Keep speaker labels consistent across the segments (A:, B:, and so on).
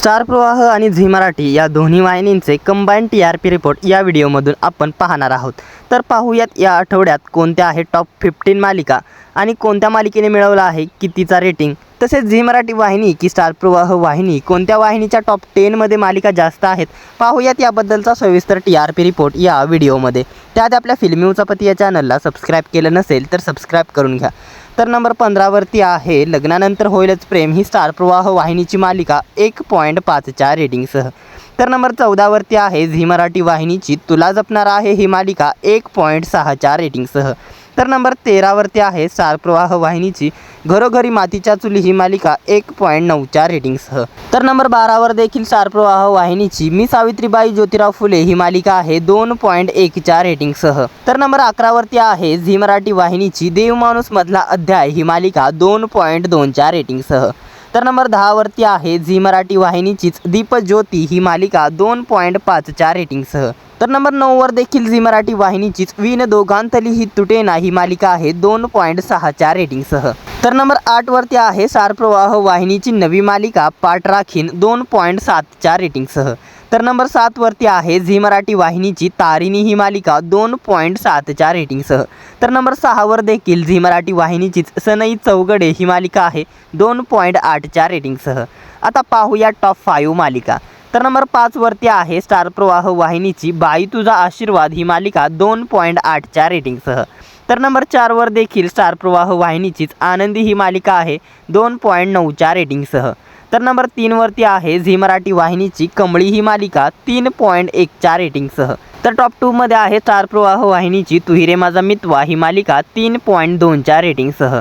A: Star प्रवाह आणि Zee Marathi या दोन्ही वाहिनींचे कंबाईन TRP रिपोर्ट या व्हिडिओमधून आपण पाहणार आहोत। तर पाहूयात या आठवड्यात कोणत्या आहे टॉप 15 मालिका आणि कोणत्या मालिकेने मिळवला आहे कितीचा रेटिंग। तसेच झी मराठी वाहिनी की स्टार प्रवाह वाहिनी कोणत्या वाहिनीच्या टॉप 10 मध्ये मालिका जास्त आहेत पाहूयात याबद्दलचा सविस्तर TRP रिपोर्ट या व्हिडिओमध्ये। त्यात आपल्या फिल्मी उचापती या चॅनलला सबस्क्राइब केलं नसेल तर सबस्क्राइब करून घ्या। तर नंबर 15 वरती आहे लग्नानंतर होईलच प्रेम ही स्टार प्रवाह वाहिनीची मालिका 1.5च्या रेटिंगसह। तर नंबर 14 वरती आहे झी मराठी वाहिनीची तुला जपणार आहे ही मालिका 1.6च्या रेटिंगसह। तर नंबर 13 वरती आहे स्टार प्रवाह वाहिनीची घरोघरी मातीच्या चुली ही मालिका 1.9च्या रेटिंगसह। तर नंबर 12 वर देखील स्टार प्रवाह वाहिनीची मी सावित्रीबाई ज्योतिराव फुले ही मालिका आहे 2.1च्या रेटिंगसह। तर नंबर 11 वरती आहे झी मराठी वाहिनीची देव माणूस मधला अध्याय ही मालिका 2.2च्या रेटिंगसह। तर नंबर 10 वरती आहे झी मराठी वाहिनीचीच दीपज्योती ही मालिका 2.5च्या रेटिंगसह। तर नंबर 9 वर देखील झी मराठी वाहिनीचीच विण दोघांतली ही तुटेना ही मालिका आहे 2.6च्या रेटिंगसह। तर नंबर 8 वरती आहे स्टार प्रवाह वाहिनीची नवी मालिका पाठ राखीन 2.7च्या रेटिंगसह। तर नंबर 7 वरती आहे झी मराठी वाहिनीची तारिणी ही मालिका 2.7च्या रेटिंगसह। तर नंबर 6 वर देखील झी मराठी वाहिनीचीच सनई चौगडे ही मालिका आहे 2.8च्या रेटिंगसह। आता पाहूया टॉप 5 मालिका। तर नंबर 5 वरती आहे स्टार प्रवाह वाहिनीची बाई तुझा आशीर्वाद ही मालिका 2.8च्या रेटिंगसह। तर नंबर 4 वर देखील स्टार प्रवाह वाहिनीचीच आनंदी ही मालिका आहे 2.9च्या रेटिंगसह। तर नंबर 3 वरती आहे झी मराठी वाहिनीची कमळी ही मालिका 3.1च्या रेटिंगसह। तर टॉप 2 मध्ये आहे स्टार प्रवाह वाहिनीची तू ही रे माझा मितवा ही मालिका 3.2च्या रेटिंगसह।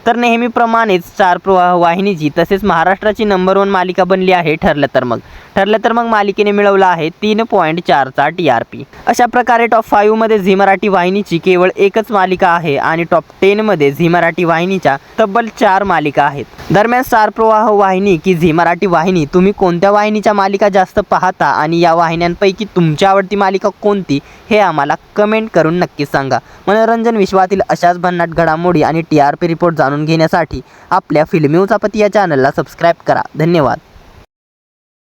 A: तर नेहमीप्रमाणेच स्टार प्रवाह वाहिनीची तसेच महाराष्ट्राची नंबर 1 मालिका बनली आहे ठरलं तर मग मालिकेने मिळवला आहे 3.4चा TRP। अशा प्रकारे टॉप 5 मध्ये झी मराठी वाहिनीची केवळ एकच मालिका आहे आणि टॉप 10 मध्ये झी मराठी वाहिनीच्या तब्बल 4 मालिका आहेत। दरम्यान स्टार प्रवाह वाहिनी की झी मराठी वाहिनी तुम्ही कोणत्या वाहिनीच्या मालिका जास्त पाहता आणि या वाहिन्यांपैकी तुमची आवडती मालिका कोणती हे आम्हाला कमेंट करून नक्की सांगा। मनोरंजन विश्वातील अशाच भन्नाट घडामोडी आणि TRP रिपोर्ट जाणून घेण्यासाठी आपल्या फिल्मी उचापती या चॅनलला सबस्क्राइब करा। धन्यवाद।